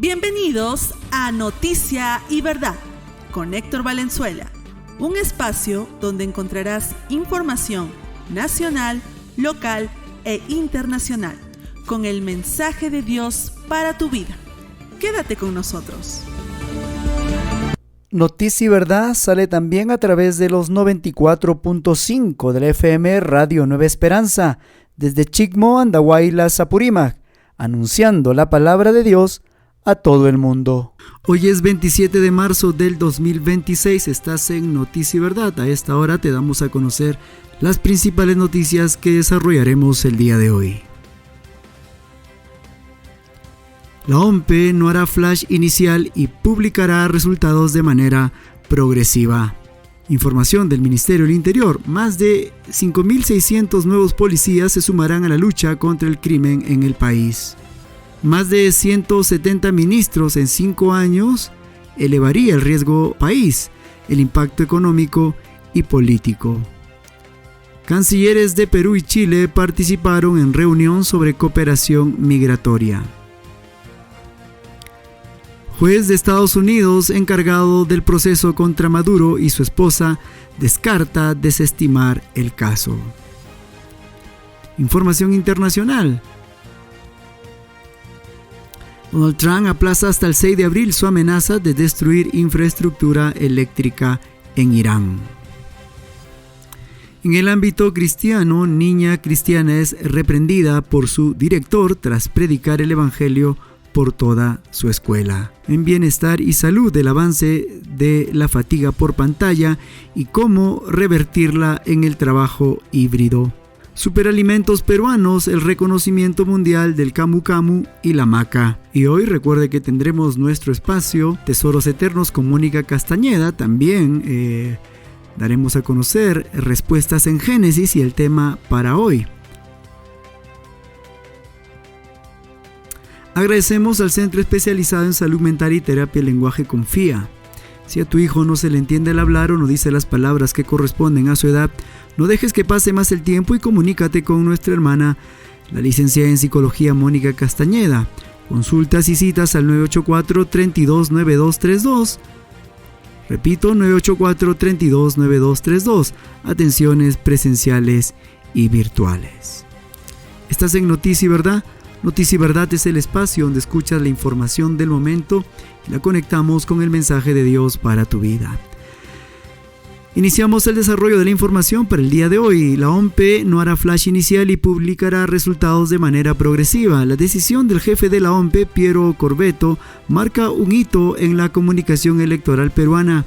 Bienvenidos a Noticia y Verdad con Héctor Valenzuela, un espacio donde encontrarás información nacional, local e internacional con el mensaje de Dios para tu vida. Quédate con nosotros. Noticia y Verdad sale también a través de los 94.5 de la FM Radio Nueva Esperanza, desde Chicmo, Andahuayla, Apurímac, anunciando la palabra de Dios a todo el mundo. Hoy es 27 de marzo del 2026, estás en Noticia y Verdad. A esta hora te damos a conocer las principales noticias que desarrollaremos el día de hoy. La OMPE no hará flash inicial y publicará resultados de manera progresiva. Información del Ministerio del Interior. Más de 5.600 nuevos policías se sumarán a la lucha contra el crimen en el país. Más de 170 ministros en 5 años elevaría el riesgo país, el impacto económico y político. Cancilleres de Perú y Chile participaron en reunión sobre cooperación migratoria. Juez de Estados Unidos encargado del proceso contra Maduro y su esposa descarta desestimar el caso. Información internacional. Donald Trump aplaza hasta el 6 de abril su amenaza de destruir infraestructura eléctrica en Irán. En el ámbito cristiano, niña cristiana es reprendida por su director tras predicar el evangelio por toda su escuela. En bienestar y salud, el avance de la fatiga por pantalla y cómo revertirla en el trabajo híbrido. Superalimentos peruanos, el reconocimiento mundial del camu camu y la maca. Y hoy recuerde que tendremos nuestro espacio Tesoros Eternos con Mónica Castañeda. También daremos a conocer respuestas en Génesis y el tema para hoy. Agradecemos al Centro Especializado en Salud Mental y Terapia Lenguaje Confía. Si a tu hijo no se le entiende el hablar o no dice las palabras que corresponden a su edad, no dejes que pase más el tiempo y comunícate con nuestra hermana, la licenciada en Psicología Mónica Castañeda. Consultas y citas al 984-329232. Repito, 984-329232. Atenciones presenciales y virtuales. Estás en Noticia y Verdad. Noticia y Verdad es el espacio donde escuchas la información del momento y la conectamos con el mensaje de Dios para tu vida. Iniciamos el desarrollo de la información para el día de hoy. La OMPE no hará flash inicial y publicará resultados de manera progresiva. La decisión del jefe de la OMPE, Piero Corvetto, marca un hito en la comunicación electoral peruana.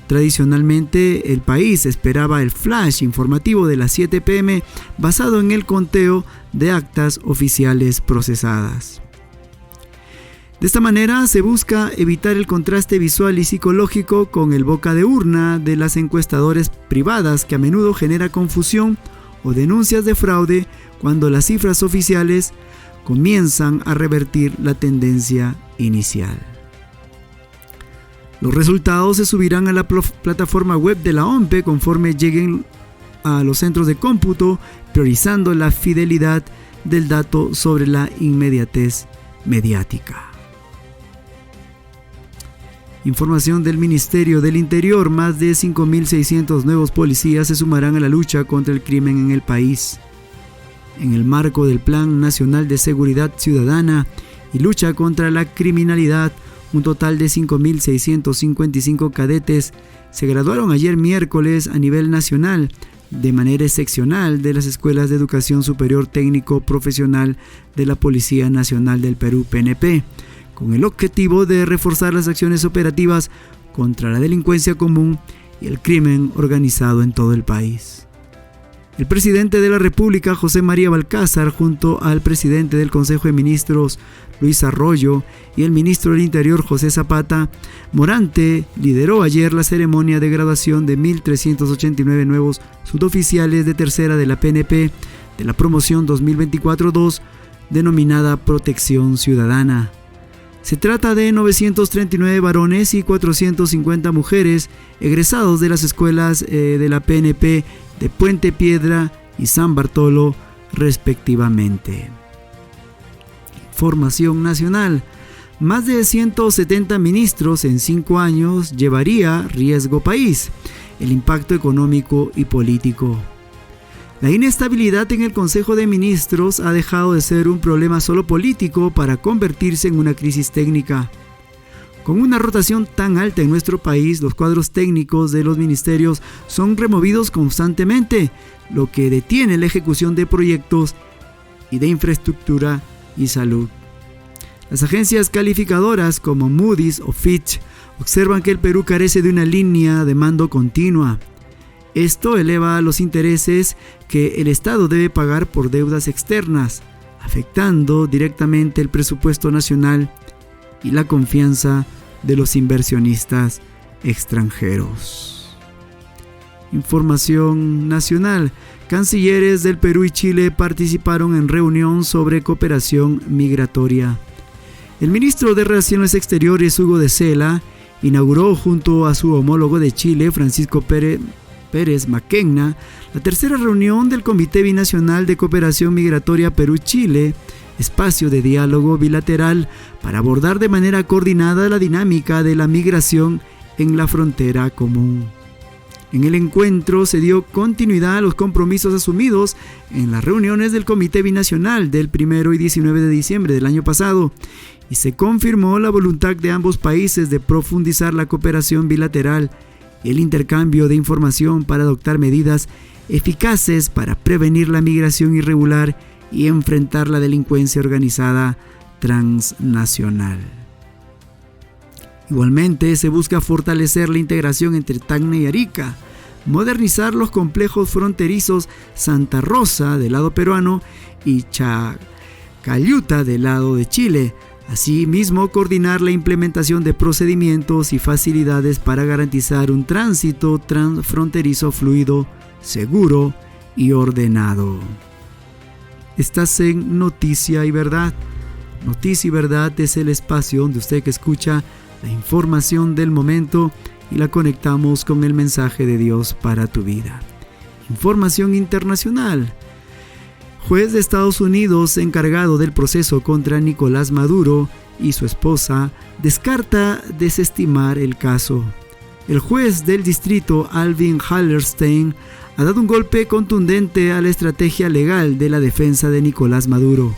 Tradicionalmente, el país esperaba el flash informativo de las 7 p.m. basado en el conteo de actas oficiales procesadas. De esta manera se busca evitar el contraste visual y psicológico con el boca de urna de las encuestadoras privadas, que a menudo genera confusión o denuncias de fraude cuando las cifras oficiales comienzan a revertir la tendencia inicial. Los resultados se subirán a la plataforma web de la OMPE conforme lleguen a los centros de cómputo, priorizando la fidelidad del dato sobre la inmediatez mediática. Información del Ministerio del Interior. Más de 5.600 nuevos policías se sumarán a la lucha contra el crimen en el país. En el marco del Plan Nacional de Seguridad Ciudadana y Lucha contra la Criminalidad, un total de 5.655 cadetes se graduaron ayer miércoles a nivel nacional de manera excepcional de las Escuelas de Educación Superior Técnico Profesional de la Policía Nacional del Perú, PNP, con el objetivo de reforzar las acciones operativas contra la delincuencia común y el crimen organizado en todo el país. El presidente de la República, José María Balcázar, junto al presidente del Consejo de Ministros, Luis Arroyo, y el ministro del Interior, José Zapata Morante, lideró ayer la ceremonia de graduación de 1.389 nuevos suboficiales de tercera de la PNP de la promoción 2024-2, denominada Protección Ciudadana. Se trata de 939 varones y 450 mujeres egresados de las escuelas de la PNP de Puente Piedra y San Bartolo, respectivamente. Información nacional. más de 170 ministros en 5 años llevaría riesgo país, el impacto económico y político. La inestabilidad en el Consejo de Ministros ha dejado de ser un problema solo político para convertirse en una crisis técnica. Con una rotación tan alta en nuestro país, los cuadros técnicos de los ministerios son removidos constantemente, lo que detiene la ejecución de proyectos y de infraestructura y salud. Las agencias calificadoras como Moody's o Fitch observan que el Perú carece de una línea de mando continua. Esto eleva los intereses que el Estado debe pagar por deudas externas, afectando directamente el presupuesto nacional y la confianza de los inversionistas extranjeros. Información nacional. Cancilleres del Perú y Chile participaron en reunión sobre cooperación migratoria. El ministro de Relaciones Exteriores, Hugo de Sela, inauguró junto a su homólogo de Chile, Francisco Pérez Mackenna, la tercera reunión del Comité Binacional de Cooperación Migratoria Perú-Chile, espacio de diálogo bilateral para abordar de manera coordinada la dinámica de la migración en la frontera común. En el encuentro se dio continuidad a los compromisos asumidos en las reuniones del Comité Binacional del 1 y 19 de diciembre del año pasado y se confirmó la voluntad de ambos países de profundizar la cooperación bilateral y el intercambio de información para adoptar medidas eficaces para prevenir la migración irregular y enfrentar la delincuencia organizada transnacional. Igualmente, se busca fortalecer la integración entre Tacna y Arica, modernizar los complejos fronterizos Santa Rosa del lado peruano y Chacayuta del lado de Chile. Asimismo, coordinar la implementación de procedimientos y facilidades para garantizar un tránsito transfronterizo fluido, seguro y ordenado. Estás en Noticia y Verdad. Noticia y Verdad es el espacio donde usted que escucha la información del momento y la conectamos con el mensaje de Dios para tu vida. Información internacional. Juez de Estados Unidos encargado del proceso contra Nicolás Maduro y su esposa descarta desestimar el caso. El juez del distrito Alvin Hallerstein ha dado un golpe contundente a la estrategia legal de la defensa de Nicolás Maduro.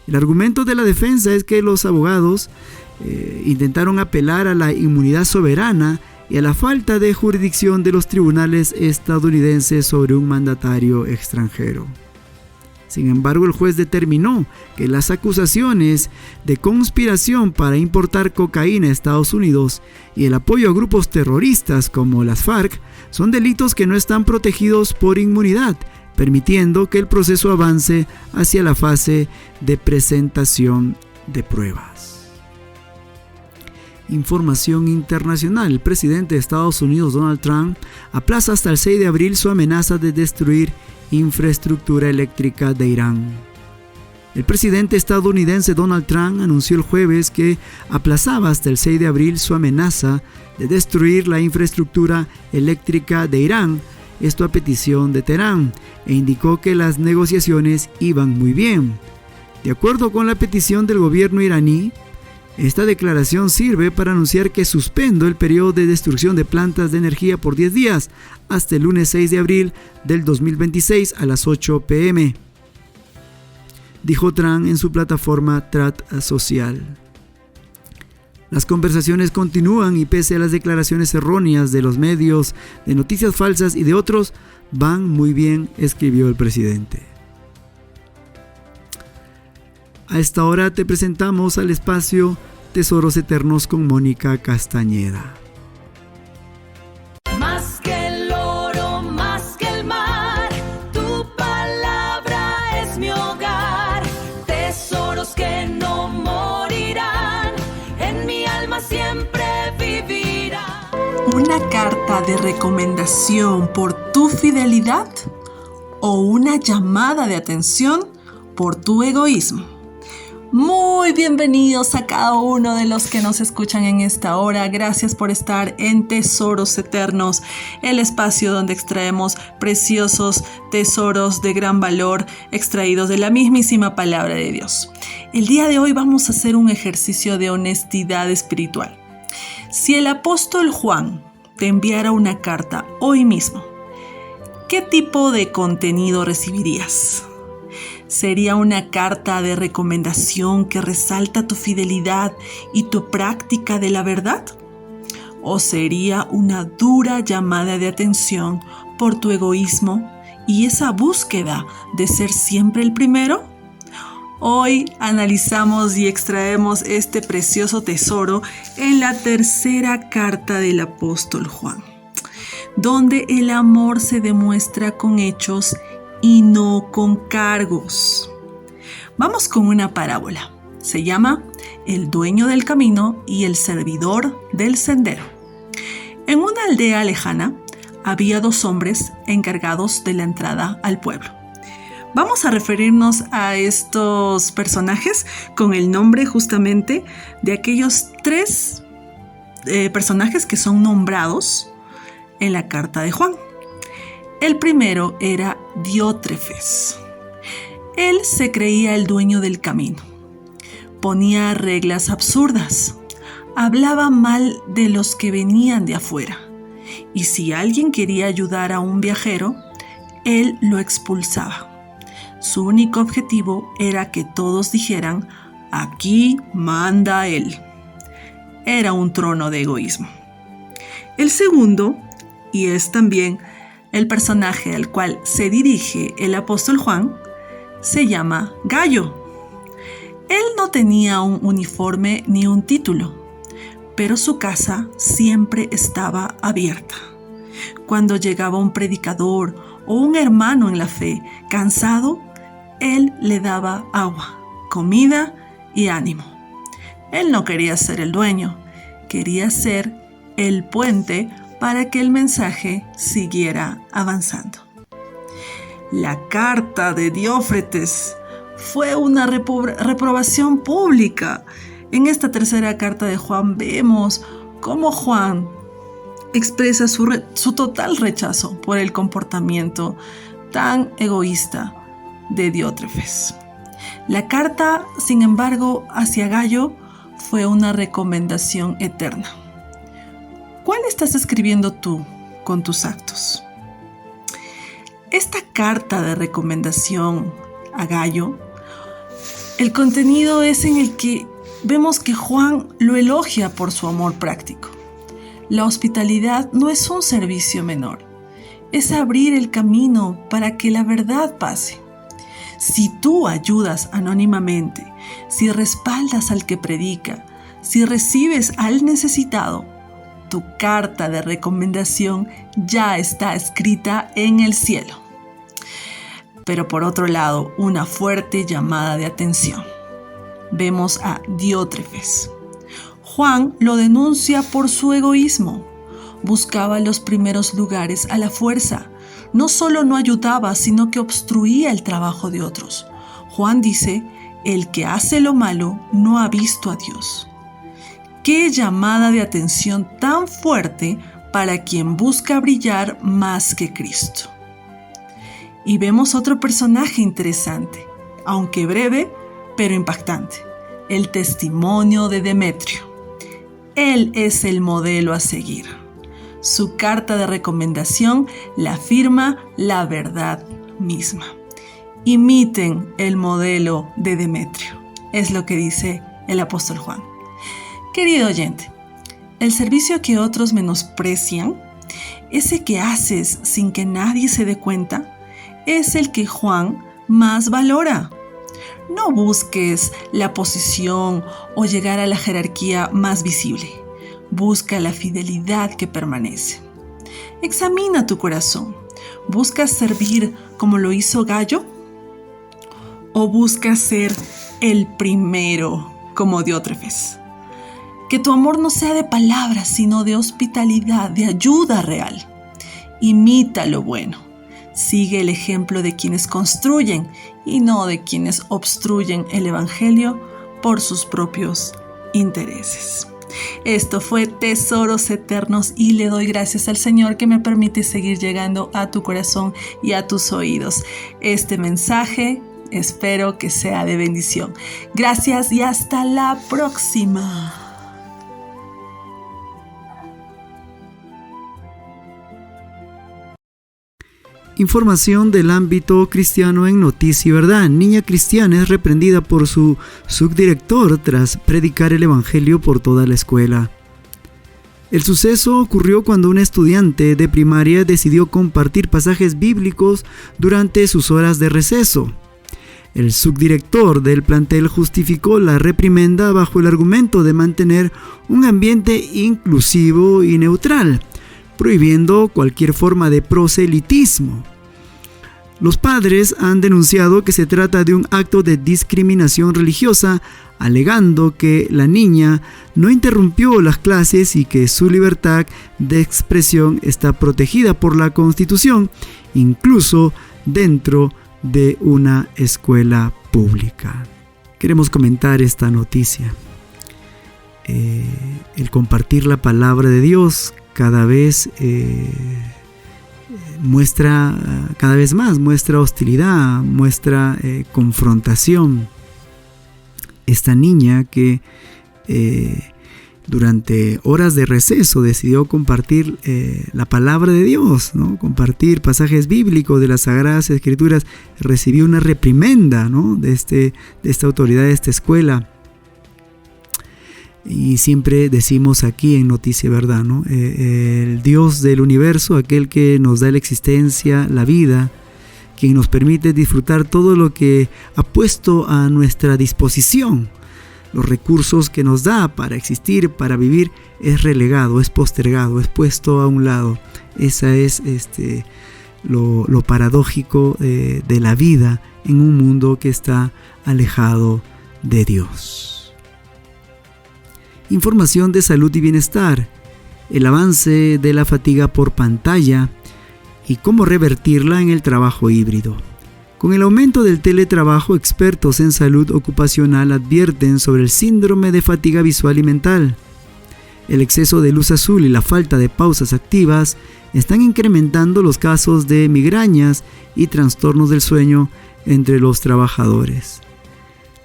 El argumento de la defensa es que los abogados intentaron apelar a la inmunidad soberana y a la falta de jurisdicción de los tribunales estadounidenses sobre un mandatario extranjero. Sin embargo, el juez determinó que las acusaciones de conspiración para importar cocaína a Estados Unidos y el apoyo a grupos terroristas como las FARC son delitos que no están protegidos por inmunidad, permitiendo que el proceso avance hacia la fase de presentación de pruebas. Información internacional. El presidente de Estados Unidos, Donald Trump, aplaza hasta el 6 de abril su amenaza de destruir infraestructura eléctrica de Irán. El presidente estadounidense Donald Trump anunció el jueves que aplazaba hasta el 6 de abril su amenaza de destruir la infraestructura eléctrica de Irán, esto a petición de Teherán, e indicó que las negociaciones iban muy bien. De acuerdo con la petición del gobierno iraní, esta declaración sirve para anunciar que suspendo el periodo de destrucción de plantas de energía por 10 días hasta el lunes 6 de abril del 2026 a las 8 p.m., dijo Trump en su plataforma Truth Social. Las conversaciones continúan y pese a las declaraciones erróneas de los medios, de noticias falsas y de otros, van muy bien, escribió el presidente. A esta hora te presentamos al espacio Tesoros Eternos con Mónica Castañeda. Más que el oro, más que el mar, tu palabra es mi hogar. Tesoros que no morirán, en mi alma siempre vivirán. ¿Una carta de recomendación por tu fidelidad o una llamada de atención por tu egoísmo? Muy bienvenidos a cada uno de los que nos escuchan en esta hora. Gracias por estar en Tesoros Eternos, el espacio donde extraemos preciosos tesoros de gran valor extraídos de la mismísima palabra de Dios. El día de hoy vamos a hacer un ejercicio de honestidad espiritual. Si el apóstol Juan te enviara una carta hoy mismo, ¿qué tipo de contenido recibirías? ¿Sería una carta de recomendación que resalta tu fidelidad y tu práctica de la verdad? ¿O sería una dura llamada de atención por tu egoísmo y esa búsqueda de ser siempre el primero? Hoy analizamos y extraemos este precioso tesoro en la tercera carta del apóstol Juan, donde el amor se demuestra con hechos y no con cargos. Vamos con una parábola. Se llama El dueño del camino y el servidor del sendero. En una aldea lejana había 2 hombres encargados de la entrada al pueblo. Vamos a referirnos a estos personajes con el nombre justamente de aquellos 3 personajes que son nombrados en la carta de Juan. El primero era Diótrefes. Él se creía el dueño del camino. Ponía reglas absurdas. Hablaba mal de los que venían de afuera. Y si alguien quería ayudar a un viajero, él lo expulsaba. Su único objetivo era que todos dijeran: aquí manda él. Era un trono de egoísmo. El segundo, y es también el personaje al cual se dirige el apóstol Juan, se llama Gayo. Él no tenía un uniforme ni un título, pero su casa siempre estaba abierta. Cuando llegaba un predicador o un hermano en la fe cansado, él le daba agua, comida y ánimo. Él no quería ser el dueño, quería ser el puente para que el mensaje siguiera avanzando. La carta de Diótrefes fue una reprobación pública. En esta tercera carta de Juan vemos cómo Juan expresa su total rechazo por el comportamiento tan egoísta de Diótrefes. La carta, sin embargo, hacia Gayo fue una recomendación eterna. ¿Cuál estás escribiendo tú con tus actos? Esta carta de recomendación a Gayo, el contenido es en el que vemos que Juan lo elogia por su amor práctico. La hospitalidad no es un servicio menor, es abrir el camino para que la verdad pase. Si tú ayudas anónimamente, si respaldas al que predica, si recibes al necesitado, tu carta de recomendación ya está escrita en el cielo. Pero por otro lado, una fuerte llamada de atención. Vemos a Diótrefes. Juan lo denuncia por su egoísmo. Buscaba los primeros lugares a la fuerza. No solo no ayudaba, sino que obstruía el trabajo de otros. Juan dice: el que hace lo malo no ha visto a Dios. ¡Qué llamada de atención tan fuerte para quien busca brillar más que Cristo! Y vemos otro personaje interesante, aunque breve, pero impactante: el testimonio de Demetrio. Él es el modelo a seguir. Su carta de recomendación la firma la verdad misma. Imiten el modelo de Demetrio, es lo que dice el apóstol Juan. Querido oyente, el servicio que otros menosprecian, ese que haces sin que nadie se dé cuenta, es el que Juan más valora. No busques la posición o llegar a la jerarquía más visible. Busca la fidelidad que permanece. Examina tu corazón. ¿Buscas servir como lo hizo Gayo? ¿O buscas ser el primero como Diótrefes? Que tu amor no sea de palabras, sino de hospitalidad, de ayuda real. Imita lo bueno. Sigue el ejemplo de quienes construyen y no de quienes obstruyen el evangelio por sus propios intereses. Esto fue Tesoros Eternos y le doy gracias al Señor que me permite seguir llegando a tu corazón y a tus oídos. Este mensaje espero que sea de bendición. Gracias y hasta la próxima. Información del ámbito cristiano en Noticia y Verdad. Niña cristiana es reprendida por su subdirector tras predicar el evangelio por toda la escuela. El suceso ocurrió cuando una estudiante de primaria decidió compartir pasajes bíblicos durante sus horas de receso. El subdirector del plantel justificó la reprimenda bajo el argumento de mantener un ambiente inclusivo y neutral, prohibiendo cualquier forma de proselitismo. Los padres han denunciado que se trata de un acto de discriminación religiosa, alegando que la niña no interrumpió las clases y que su libertad de expresión está protegida por la Constitución, incluso dentro de una escuela pública. Queremos comentar esta noticia. El compartir la palabra de Dios cada vez muestra hostilidad, muestra confrontación. Esta niña que durante horas de receso decidió compartir la palabra de Dios, ¿no? Compartir pasajes bíblicos de las Sagradas Escrituras, recibió una reprimenda, ¿no? de esta autoridad de esta escuela. Y siempre decimos aquí en Noticia Verdad, ¿no? El Dios del universo, aquel que nos da la existencia, la vida, quien nos permite disfrutar todo lo que ha puesto a nuestra disposición, los recursos que nos da para existir, para vivir, es relegado, es postergado, es puesto a un lado. Esa es lo paradójico de la vida en un mundo que está alejado de Dios. Información de salud y bienestar, el avance de la fatiga por pantalla y cómo revertirla en el trabajo híbrido. Con el aumento del teletrabajo, expertos en salud ocupacional advierten sobre el síndrome de fatiga visual y mental. El exceso de luz azul y la falta de pausas activas están incrementando los casos de migrañas y trastornos del sueño entre los trabajadores.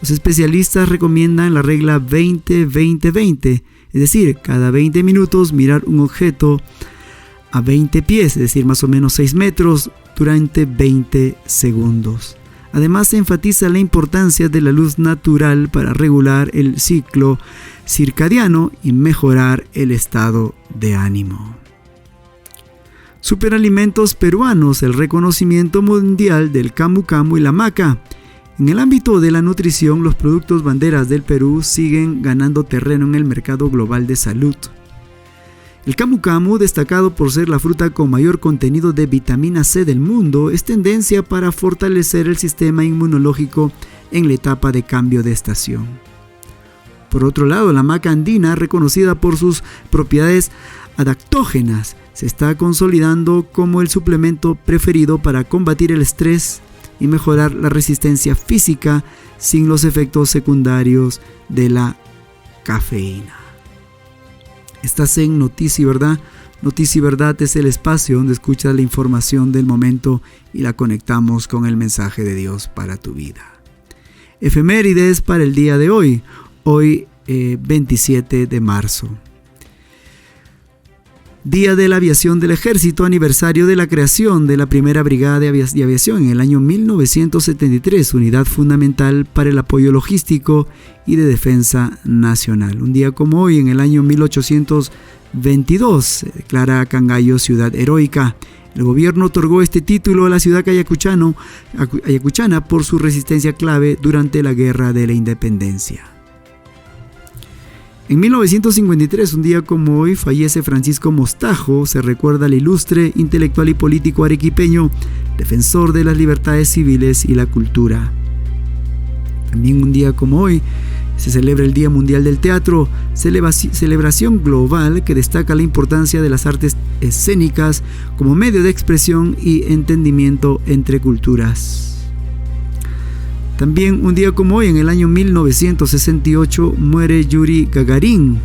Los especialistas recomiendan la regla 20-20-20, es decir, cada 20 minutos mirar un objeto a 20 pies, es decir, más o menos 6 metros, durante 20 segundos. Además, se enfatiza la importancia de la luz natural para regular el ciclo circadiano y mejorar el estado de ánimo. Superalimentos peruanos, el reconocimiento mundial del camu camu y la maca. En el ámbito de la nutrición, los productos banderas del Perú siguen ganando terreno en el mercado global de salud. El camu camu, destacado por ser la fruta con mayor contenido de vitamina C del mundo, es tendencia para fortalecer el sistema inmunológico en la etapa de cambio de estación. Por otro lado, la maca andina, reconocida por sus propiedades adaptógenas, se está consolidando como el suplemento preferido para combatir el estrés y mejorar la resistencia física sin los efectos secundarios de la cafeína. Estás en Noticia y Verdad. Noticia y Verdad es el espacio donde escuchas la información del momento y la conectamos con el mensaje de Dios para tu vida. Efemérides para el día de hoy. Hoy 27 de marzo. Día de la Aviación del Ejército, aniversario de la creación de la Primera Brigada de Aviación en el año 1973, unidad fundamental para el apoyo logístico y de defensa nacional. Un día como hoy, en el año 1822, se declara Cangallo ciudad heroica. El gobierno otorgó este título a la ciudad ayacuchana por su resistencia clave durante la Guerra de la Independencia. En 1953, un día como hoy, fallece Francisco Mostajo. Se recuerda al ilustre intelectual y político arequipeño, defensor de las libertades civiles y la cultura. También un día como hoy se celebra el Día Mundial del Teatro, celebración global que destaca la importancia de las artes escénicas como medio de expresión y entendimiento entre culturas. También un día como hoy, en el año 1968, muere Yuri Gagarin.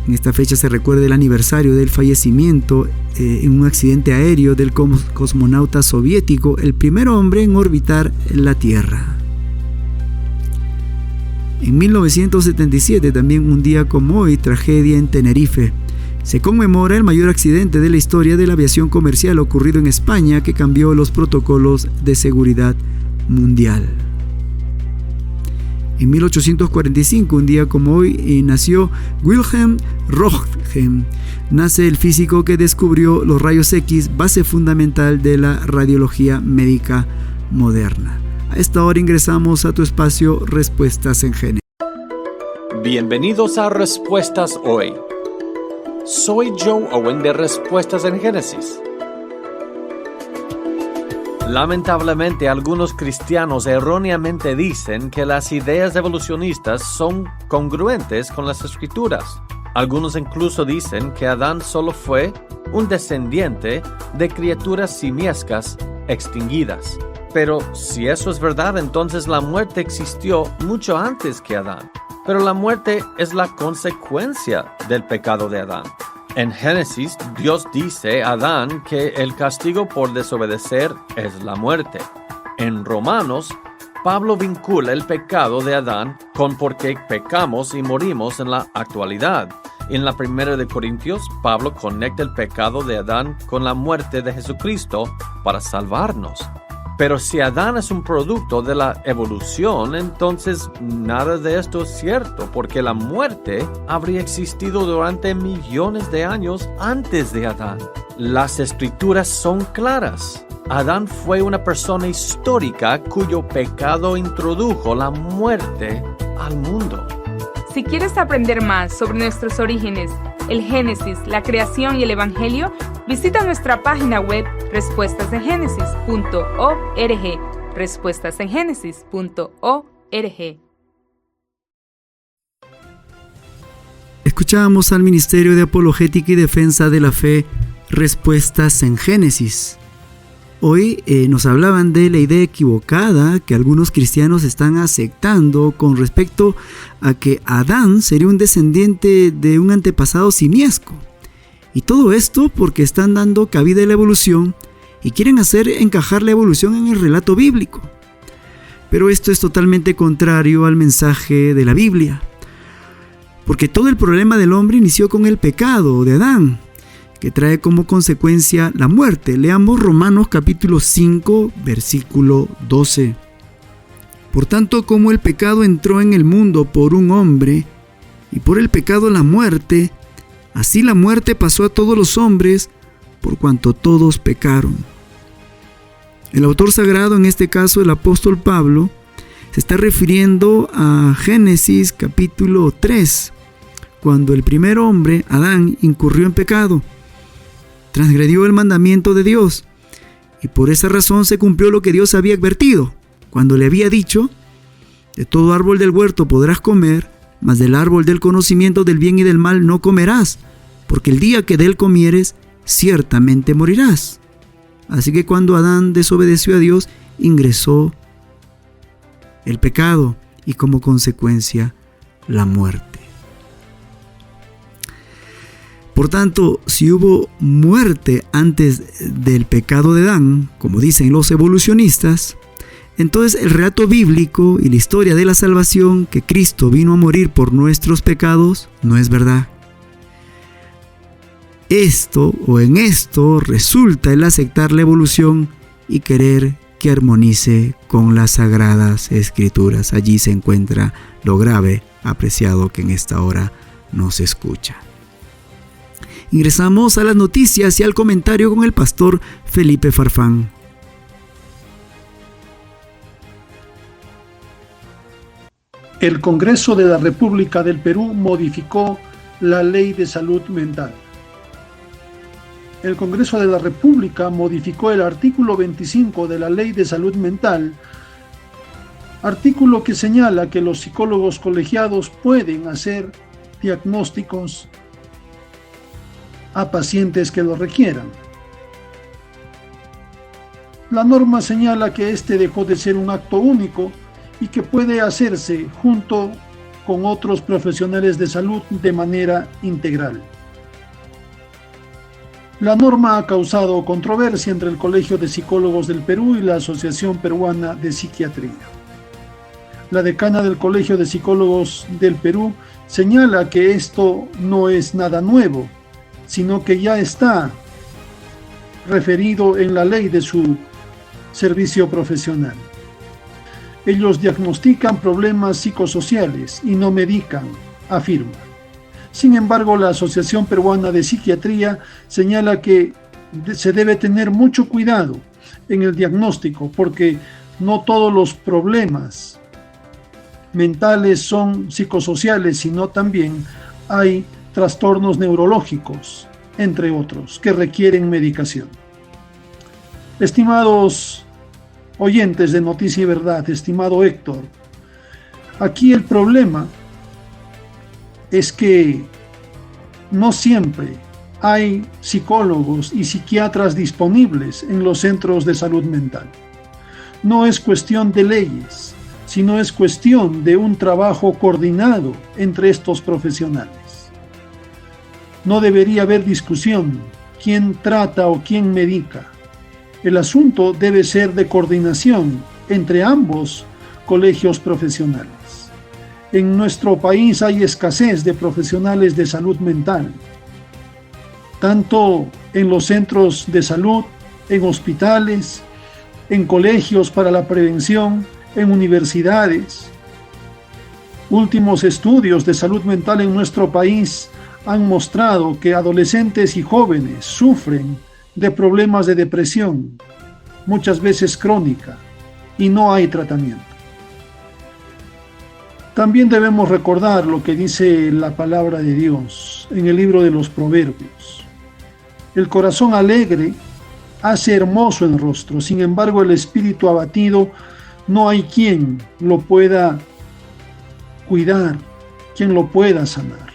En esta fecha se recuerda el aniversario del fallecimiento en un accidente aéreo del cosmonauta soviético, el primer hombre en orbitar la Tierra. En 1977, también un día como hoy, tragedia en Tenerife. Se conmemora el mayor accidente de la historia de la aviación comercial ocurrido en España, que cambió los protocolos de seguridad mundial. En 1845, un día como hoy, nació Wilhelm Röntgen. Nace el físico que descubrió los rayos X, base fundamental de la radiología médica moderna. A esta hora ingresamos a tu espacio Respuestas en Génesis. Bienvenidos a Respuestas Hoy. Soy Joe Owen de Respuestas en Génesis. Lamentablemente, algunos cristianos erróneamente dicen que las ideas evolucionistas son congruentes con las Escrituras. Algunos incluso dicen que Adán solo fue un descendiente de criaturas simiescas extinguidas. Pero si eso es verdad, entonces la muerte existió mucho antes que Adán. Pero la muerte es la consecuencia del pecado de Adán. En Génesis, Dios dice a Adán que el castigo por desobedecer es la muerte. En Romanos, Pablo vincula el pecado de Adán con por qué pecamos y morimos en la actualidad. En la 1 de Corintios, Pablo conecta el pecado de Adán con la muerte de Jesucristo para salvarnos. Pero si Adán es un producto de la evolución, entonces nada de esto es cierto, porque la muerte habría existido durante millones de años antes de Adán. Las Escrituras son claras. Adán fue una persona histórica cuyo pecado introdujo la muerte al mundo. Si quieres aprender más sobre nuestros orígenes, el Génesis, la creación y el Evangelio, visita nuestra página web respuestasengenesis.org. respuestasengenesis.org. Escuchábamos al Ministerio de Apologética y Defensa de la Fe, Respuestas en Génesis. Hoy nos hablaban de la idea equivocada que algunos cristianos están aceptando con respecto a que Adán sería un descendiente de un antepasado simiesco. Y todo esto porque están dando cabida a la evolución y quieren hacer encajar la evolución en el relato bíblico. Pero esto es totalmente contrario al mensaje de la Biblia. Porque todo el problema del hombre inició con el pecado de Adán, que trae como consecuencia la muerte. Leamos Romanos capítulo 5, versículo 12. Por tanto, como el pecado entró en el mundo por un hombre, y por el pecado la muerte, así la muerte pasó a todos los hombres, por cuanto todos pecaron. El autor sagrado, en este caso el apóstol Pablo, se está refiriendo a Génesis capítulo 3, cuando el primer hombre, Adán, incurrió en pecado. Transgredió el mandamiento de Dios, y por esa razón se cumplió lo que Dios había advertido, cuando le había dicho: de todo árbol del huerto podrás comer, mas del árbol del conocimiento del bien y del mal no comerás, porque el día que de él comieres, ciertamente morirás. Así que cuando Adán desobedeció a Dios, ingresó el pecado y como consecuencia la muerte. Por tanto, si hubo muerte antes del pecado de Adán, como dicen los evolucionistas, entonces el relato bíblico y la historia de la salvación, que Cristo vino a morir por nuestros pecados, no es verdad. En esto resulta el aceptar la evolución y querer que armonice con las sagradas escrituras. Allí se encuentra lo grave, apreciado, que en esta hora nos escucha. Ingresamos a las noticias y al comentario con el pastor Felipe Farfán. El Congreso de la República del Perú modificó la Ley de Salud Mental. El Congreso de la República modificó el artículo 25 de la Ley de Salud Mental, artículo que señala que los psicólogos colegiados pueden hacer diagnósticos a pacientes que lo requieran. La norma señala que este dejó de ser un acto único y que puede hacerse junto con otros profesionales de salud de manera integral. La norma ha causado controversia entre el Colegio de Psicólogos del Perú y la Asociación Peruana de Psiquiatría. La decana del Colegio de Psicólogos del Perú señala que esto no es nada nuevo, sino que ya está referido en la ley de su servicio profesional. Ellos diagnostican problemas psicosociales y no medican, afirma. Sin embargo, la Asociación Peruana de Psiquiatría señala que se debe tener mucho cuidado en el diagnóstico porque no todos los problemas mentales son psicosociales, sino también hay trastornos neurológicos, entre otros, que requieren medicación. Estimados oyentes de Noticia y Verdad, estimado Héctor, aquí el problema es que no siempre hay psicólogos y psiquiatras disponibles en los centros de salud mental. No es cuestión de leyes, sino es cuestión de un trabajo coordinado entre estos profesionales. No debería haber discusión quién trata o quién medica. El asunto debe ser de coordinación entre ambos colegios profesionales. En nuestro país hay escasez de profesionales de salud mental, tanto en los centros de salud, en hospitales, en colegios para la prevención, en universidades. Últimos estudios de salud mental en nuestro país han mostrado que adolescentes y jóvenes sufren de problemas de depresión, muchas veces crónica, y no hay tratamiento. También debemos recordar lo que dice la palabra de Dios en el libro de los Proverbios. El corazón alegre hace hermoso el rostro, sin embargo el espíritu abatido no hay quien lo pueda cuidar, quien lo pueda sanar.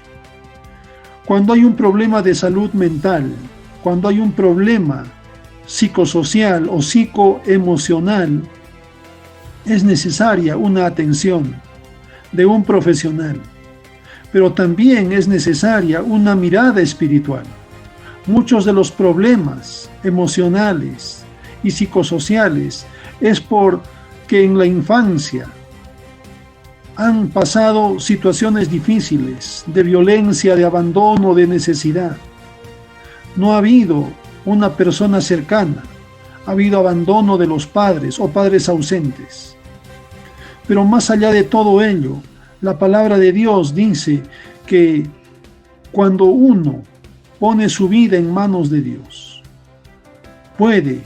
Cuando hay un problema de salud mental, cuando hay un problema psicosocial o psicoemocional, es necesaria una atención de un profesional, pero también es necesaria una mirada espiritual. Muchos de los problemas emocionales y psicosociales es porque en la infancia han pasado situaciones difíciles de violencia, de abandono, de necesidad. No ha habido una persona cercana, ha habido abandono de los padres o padres ausentes. Pero más allá de todo ello, la palabra de Dios dice que cuando uno pone su vida en manos de Dios, puede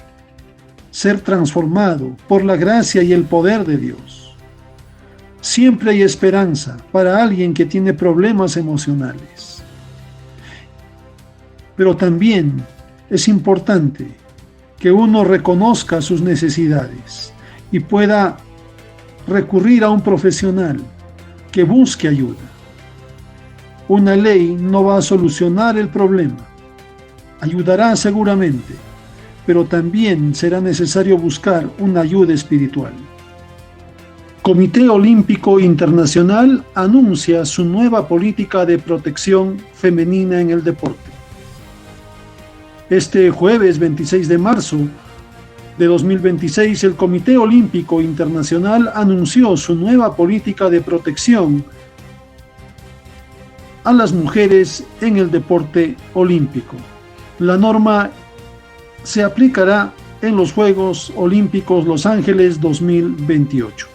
ser transformado por la gracia y el poder de Dios. Siempre hay esperanza para alguien que tiene problemas emocionales. Pero también es importante que uno reconozca sus necesidades y pueda recurrir a un profesional que busque ayuda. Una ley no va a solucionar el problema. Ayudará seguramente, pero también será necesario buscar una ayuda espiritual. Comité Olímpico Internacional anuncia su nueva política de protección femenina en el deporte. Este jueves 26 de marzo de 2026, el Comité Olímpico Internacional anunció su nueva política de protección a las mujeres en el deporte olímpico. La norma se aplicará en los Juegos Olímpicos Los Ángeles 2028.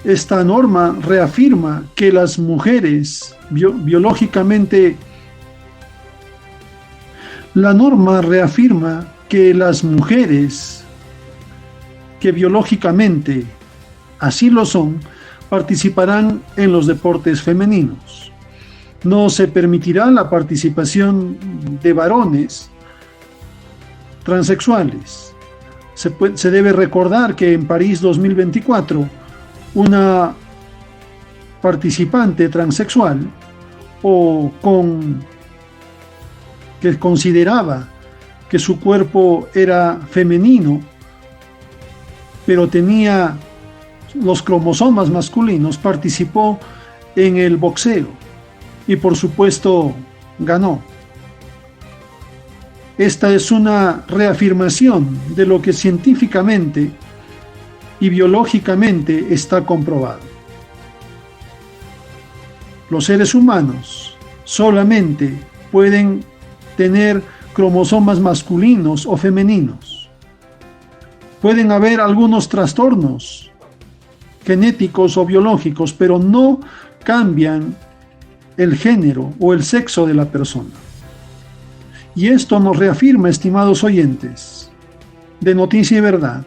Esta norma reafirma que las mujeres biológicamente que biológicamente así lo son, participarán en los deportes femeninos. No se permitirá la participación de varones transexuales. Se debe recordar que en París 2024, una participante transexual que consideraba que su cuerpo era femenino, pero tenía los cromosomas masculinos, participó en el boxeo y por supuesto ganó. Esta es una reafirmación de lo que científicamente y biológicamente está comprobado. Los seres humanos solamente pueden tener cromosomas masculinos o femeninos. Pueden haber algunos trastornos genéticos o biológicos, pero no cambian el género o el sexo de la persona. Y esto nos reafirma, estimados oyentes, de Noticia y Verdad,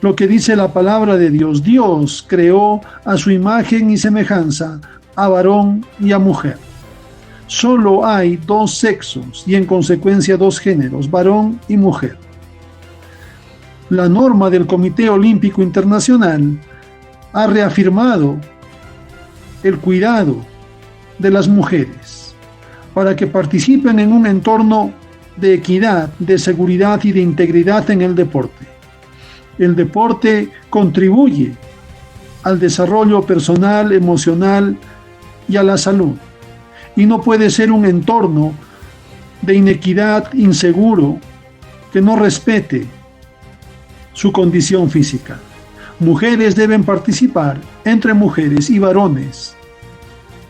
lo que dice la palabra de Dios. Dios creó a su imagen y semejanza a varón y a mujer. Solo hay dos sexos y en consecuencia dos géneros, varón y mujer. La norma del Comité Olímpico Internacional ha reafirmado el cuidado de las mujeres para que participen en un entorno de equidad, de seguridad y de integridad en el deporte. El deporte contribuye al desarrollo personal, emocional y a la salud. Y no puede ser un entorno de inequidad, inseguro, que no respete su condición física. Mujeres deben participar entre mujeres y varones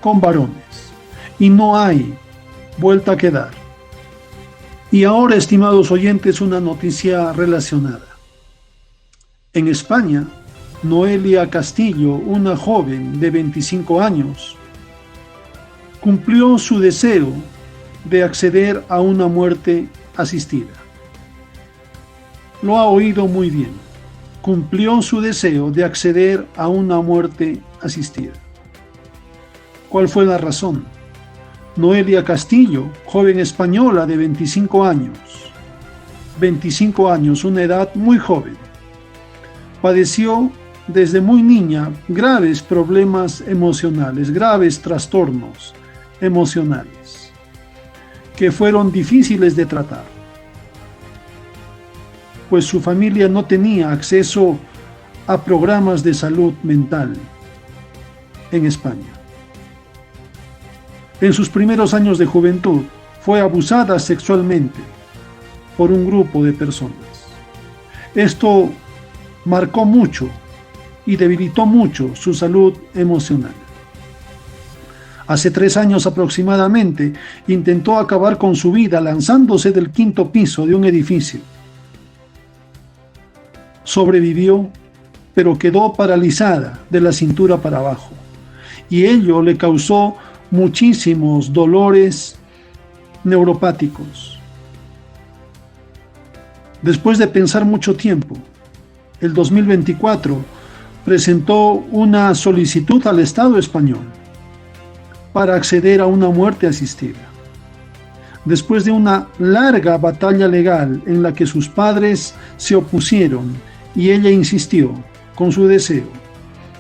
con varones. Y no hay vuelta que dar. Y ahora, estimados oyentes, una noticia relacionada. En España, Noelia Castillo, una joven de 25 años, cumplió su deseo de acceder a una muerte asistida. Lo ha oído muy bien. Cumplió su deseo de acceder a una muerte asistida. ¿Cuál fue la razón? Noelia Castillo, joven española de 25 años, una edad muy joven, padeció desde muy niña graves problemas emocionales, graves trastornos emocionales, que fueron difíciles de tratar, pues su familia no tenía acceso a programas de salud mental en España. En sus primeros años de juventud fue abusada sexualmente por un grupo de personas. Esto marcó mucho y debilitó mucho su salud emocional. Hace 3 años aproximadamente intentó acabar con su vida lanzándose del 5º piso de un edificio. Sobrevivió, pero quedó paralizada de la cintura para abajo, y ello le causó muchísimos dolores neuropáticos. Después de pensar mucho tiempo, el 2024 presentó una solicitud al Estado español para acceder a una muerte asistida. Después de una larga batalla legal en la que sus padres se opusieron y ella insistió con su deseo,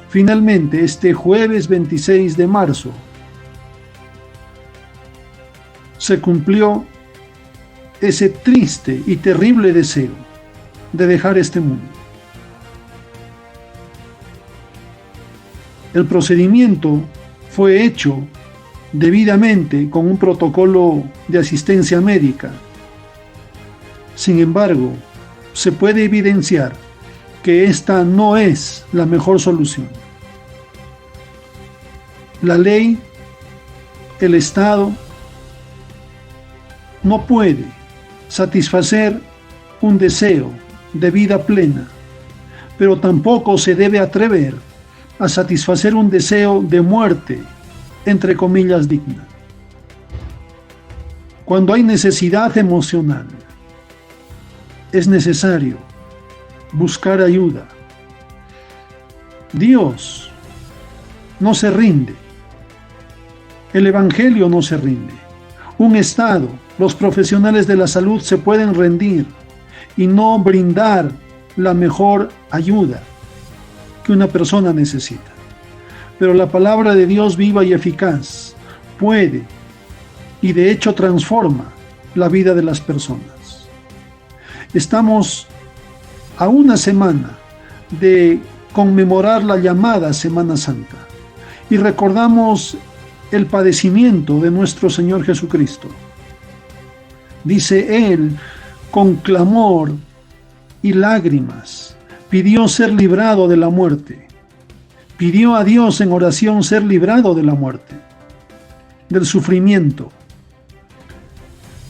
finalmente este jueves 26 de marzo se cumplió ese triste y terrible deseo de dejar este mundo. El procedimiento fue hecho debidamente con un protocolo de asistencia médica. Sin embargo, se puede evidenciar que esta no es la mejor solución. La ley, el Estado, no puede satisfacer un deseo de vida plena, pero tampoco se debe atrever a satisfacer un deseo de muerte, entre comillas, digna. Cuando hay necesidad emocional, es necesario buscar ayuda. Dios no se rinde. El Evangelio no se rinde. Un Estado, los profesionales de la salud se pueden rendir y no brindar la mejor ayuda que una persona necesita. Pero la palabra de Dios viva y eficaz puede y de hecho transforma la vida de las personas. Estamos a una semana de conmemorar la llamada Semana Santa y recordamos el padecimiento de nuestro Señor Jesucristo. Dice Él, con clamor y lágrimas, pidió ser librado de la muerte. Pidió a Dios en oración ser librado de la muerte, del sufrimiento.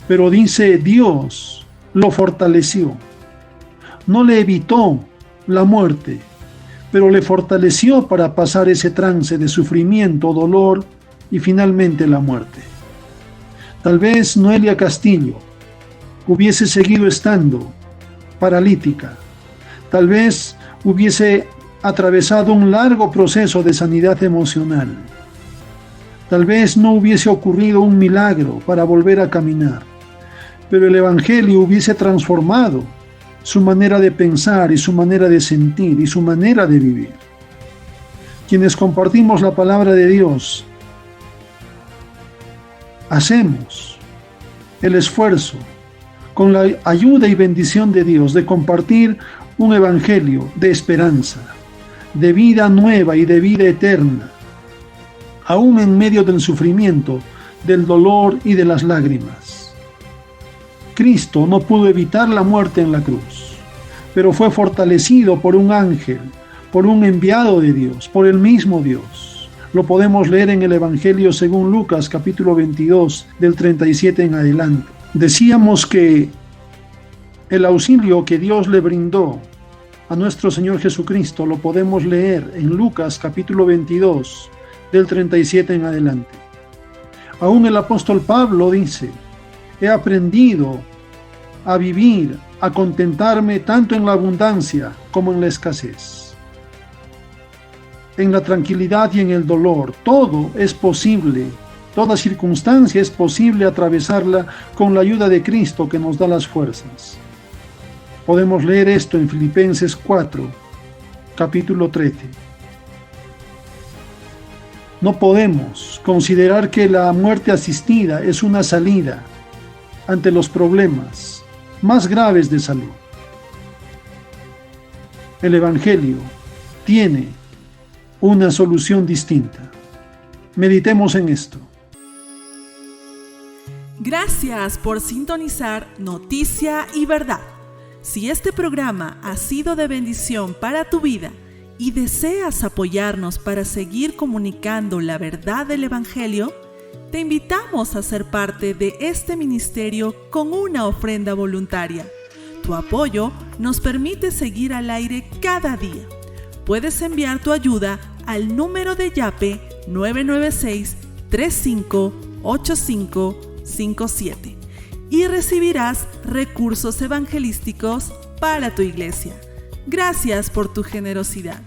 Pero dice, Dios lo fortaleció. No le evitó la muerte, pero le fortaleció para pasar ese trance de sufrimiento, dolor y finalmente la muerte. Tal vez Noelia Castillo hubiese seguido estando paralítica. Tal vez hubiese atravesado un largo proceso de sanidad emocional. Tal vez no hubiese ocurrido un milagro para volver a caminar, pero el Evangelio hubiese transformado su manera de pensar y su manera de sentir y su manera de vivir. Quienes compartimos la palabra de Dios, hacemos el esfuerzo con la ayuda y bendición de Dios de compartir un evangelio de esperanza, de vida nueva y de vida eterna, aún en medio del sufrimiento, del dolor y de las lágrimas. Cristo no pudo evitar la muerte en la cruz, pero fue fortalecido por un ángel, por un enviado de Dios, por el mismo Dios. Lo podemos leer en el Evangelio según Lucas, capítulo 22, del 37 en adelante. Decíamos que el auxilio que Dios le brindó a nuestro Señor Jesucristo lo podemos leer en Lucas, capítulo 22, del 37 en adelante. Aún el apóstol Pablo dice, he aprendido a vivir, a contentarme tanto en la abundancia como en la escasez. En la tranquilidad y en el dolor, todo es posible, toda circunstancia es posible atravesarla con la ayuda de Cristo que nos da las fuerzas. Podemos leer esto en Filipenses 4, capítulo 13. No podemos considerar que la muerte asistida es una salida ante los problemas más graves de salud. El Evangelio tiene una solución distinta. Meditemos en esto. Gracias por sintonizar Noticia y Verdad. Si este programa ha sido de bendición para tu vida y deseas apoyarnos para seguir comunicando la verdad del Evangelio, te invitamos a ser parte de este ministerio con una ofrenda voluntaria. Tu apoyo nos permite seguir al aire cada día. Puedes enviar tu ayuda al número de Yape 996-358557 y recibirás recursos evangelísticos para tu iglesia. Gracias por tu generosidad.